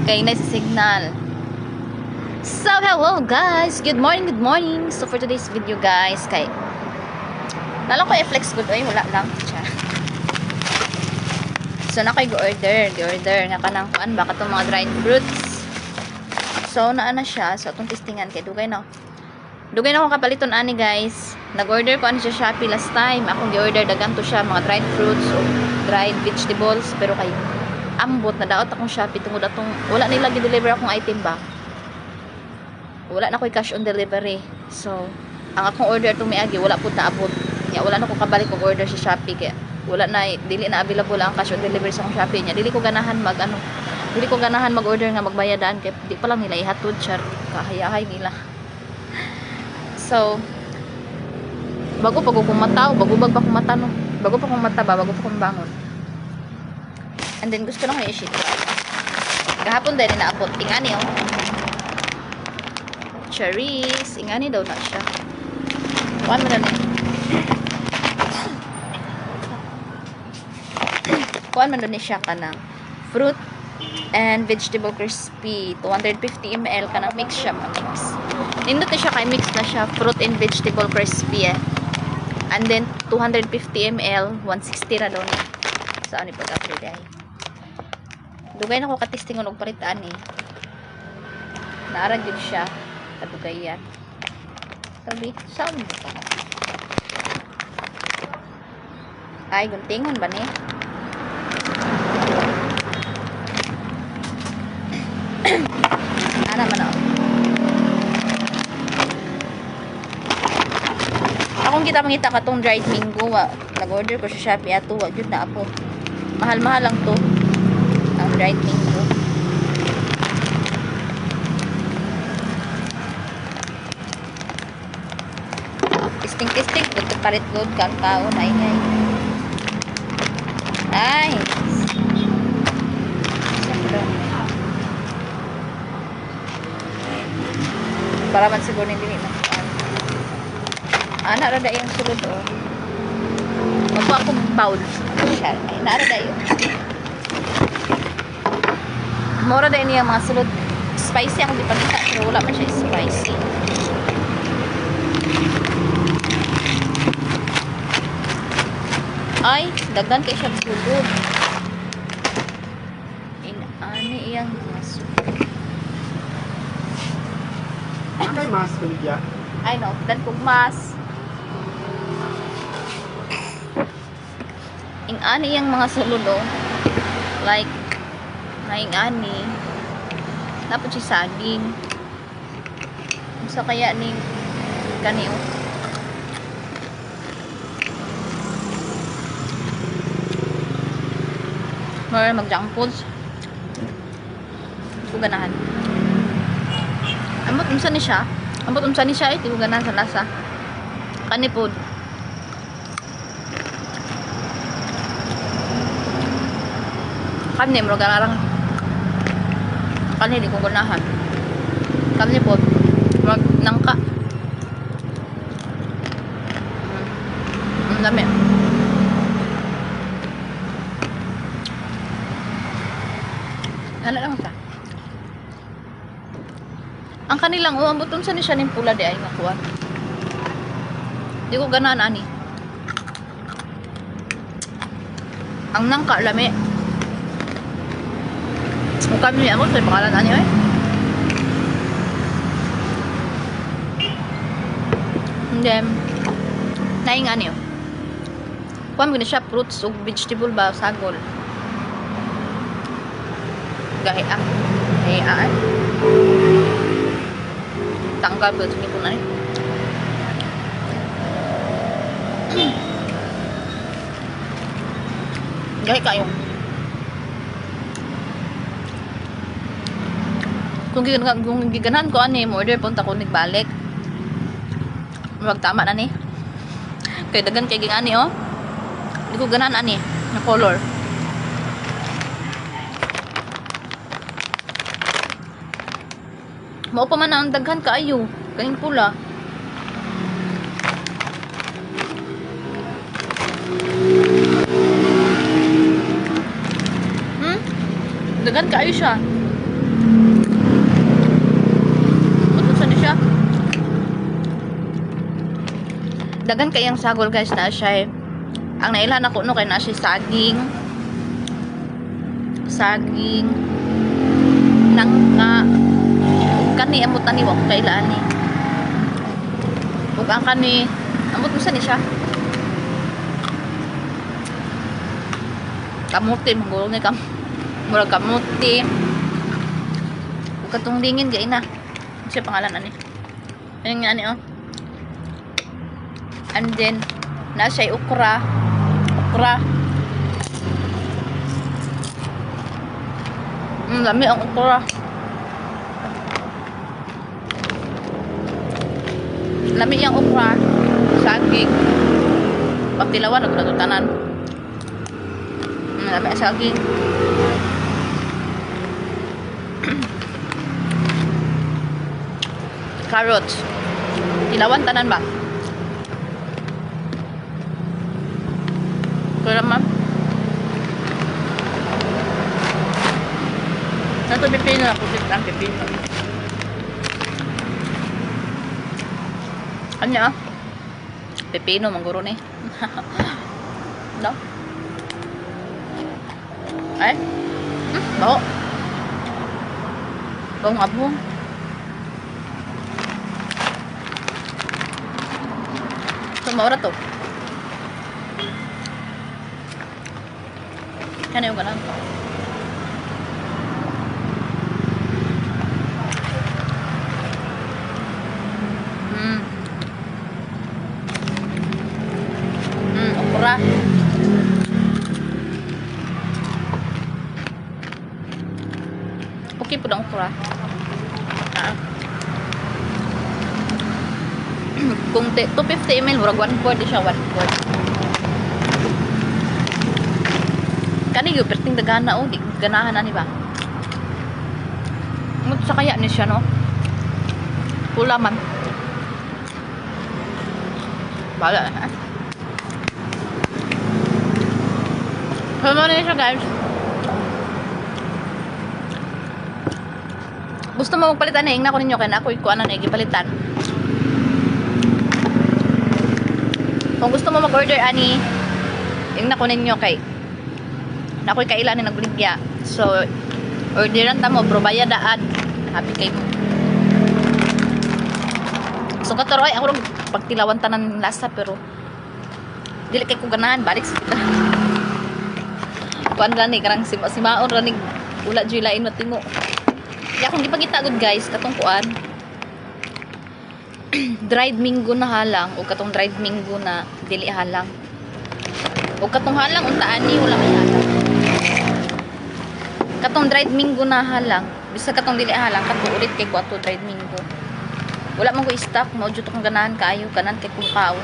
Kay na sa signal. So, hello guys! Good morning, good morning! So, for today's video guys, kay lalo ko i-flex good. Ay, wala lang. So, na ko'y order nga ka ng kuan, baka itong mga dried fruits. So, na siya. So, itong testingan kay dugay na akong kapaliton ani guys. Nag-order ko ani sa Shopee last time. Akong gi-order dagan to siya, mga dried fruits o dried vegetables, pero kay ambot na daot akong Shopee tungod atong wala nila gi-deliver akong item ba. Wala na ko'y cash on delivery. So, ang akong order itong miagi, wala po naabot. Nya, wala na ko kabalik kong order sa Shopee. Kaya, wala na, dili na available ang cash on delivery sa akong Shopee niya. Dili ko ganahan mag-order nga magbayadaan. Kaya, di pa lang nila ihatod, char. Kahayahay nila. So, bago pa kong mata, bago pa kong bangon. And then, gusto ko lang i-shit. Kahapon din, inaabot. Tingani, oh. Cherries. Ingani daw na siya. Kuhan mo na na. Kuhan mo na ni siya ka ng fruit and vegetable crispy. 250 ml ka ng mix siya. Mix. Nindot na siya kay mix na siya. Fruit and vegetable crispy eh. And then 250 ml. 160 na daw na. So ano po after day. Dugay na ko katistingon og paritaan eh. Naarag yun siya. Kadugay yan. Sabi, sound. Ay, guntingon ba ni? Ana man ako. Akong kita katong dried mango. Nag-order ko sa Shopee ato. Wag yun na ako. Mahal-mahal lang to. Ang dried mango. Tisting good parit good kang kaon ay para man siguro hindi na ana ra dayon sulod oh magwa akong bowl siya ay na ra dayon mora dayon yung mga sulod spicy ang di pa kita pero wala man siya spicy. Ay, dagdan kay siya sulod. Ani iyang mas. Ay, mas kuligya. Ay no, dan kog mas. Ani iyang mga sulod oh. Like ngaing ani. Dapat si saging. Sa kaya ning kani oh. Mara mag-junk foods. Ito ganahan. Ambot unsa ni siya? Ito ganahan sa lasa. Kani food. Kani mo garang. Kani di ko ganahan. Kani food. Mag nangka. Ang dami. Ano lang ta? Ang kanilang ambuton sa ni siya ning pula di ay nga kuan. Di ko ganahan ani. Ang nangka lami. Mukha mi amo sa pangalan ani ay. And then naing ani. Kuan mo na siya fruits ug vegetable ba sagol. Gahian. Tanggal ba ito nito na rin? Gahi kayo. Kung giganahan ko ani, order punta ko nagbalik. Magtama na ni. Kaya dagan kay gingani oh. Hindi ko ganahan ani na color. Mao pa man ang daghan kaayo, kaning pula. Dagan kaayo siya. Dagan kayang sagol guys na siya. Ang nailan ako no kay na siya saging nangka kani amot ani wa ko kailaan ni. Ug ang kani amot mo sa ni siya. Kamuti mangguro ni murag kamuti. Ug katong dingin gay na. Siya pangalan ani. Ayun nga ani oh. And then na siya okra. Lami ang okra. Lami ang okra. Saging. Pagtilawan ako natutanan. Lami ang saging. Carrots. Tilawan tanan ba? Kaya ma'am. Ito pipino ako. Ang pipino. Anya? Pipino, mangguro ni. No? Ay? Baho. Baho nga buong. So, maura to. Ano yung ganun? Okra. Okay po ang okra. Kung 250 ml, murag 1/4 siya, 1/4. Kani yung perting dagana o, di ganahan na ni ba? Mut sa kaya ni siya, no? Pula man. Bala, ha? Hello na siya, guys. Gusto mo magpalitan na na ko ninyo, kaya na ako ikuha na nagipalitan. Kung gusto mo mag-order, ani, yung na ko ninyo kay na ako'y kailan na nagbuligya. So, orderan ta mo, probaya daad. Happy kay mo. So, kataroy, ako rin pagtilawan tanan lasa, pero dili kay ko ganahan, balik sa kita. Kuan lang ni, karang simaon ranig, ula dyoy lain matimo. Kaya kung di pagita good guys, katong kuan, dried mango na halang, o katong dried mango na dili halang. O katong halang, untaan ni, wala may halang. Katong dried mango na halang, bisa katong dili halang, katong ulit kay kuato dried mango. Wala man ko stock, maudyot akong ganahan kaayo, kanan kay kung kaon.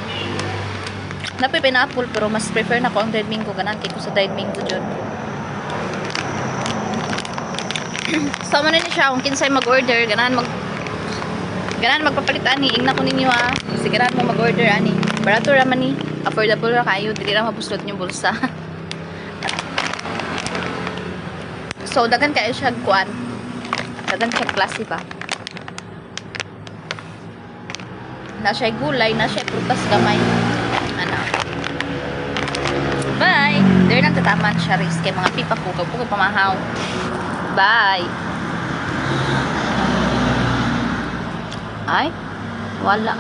Napay pineapple, pero mas prefer na ko ang dried mango, ganan kay ko sa dried mango dyan. So, man ni siya, kung kinsay mag-order, ganahan magpapalitan ni, ingna ko ninyo ha. Sigurahan mo mag-order, ani. Barato raman ni, affordable ra kayo, dili ra mabuslot yung bulsa. So, dagan kayo siya kuan. Dagan siya klase ba? Na siya gulay, na siya prutas gamay. Ano? Bye! There nang tataman siya ris kay mga pipa ko. Kapag pamahaw. Bye! Ay? Wala.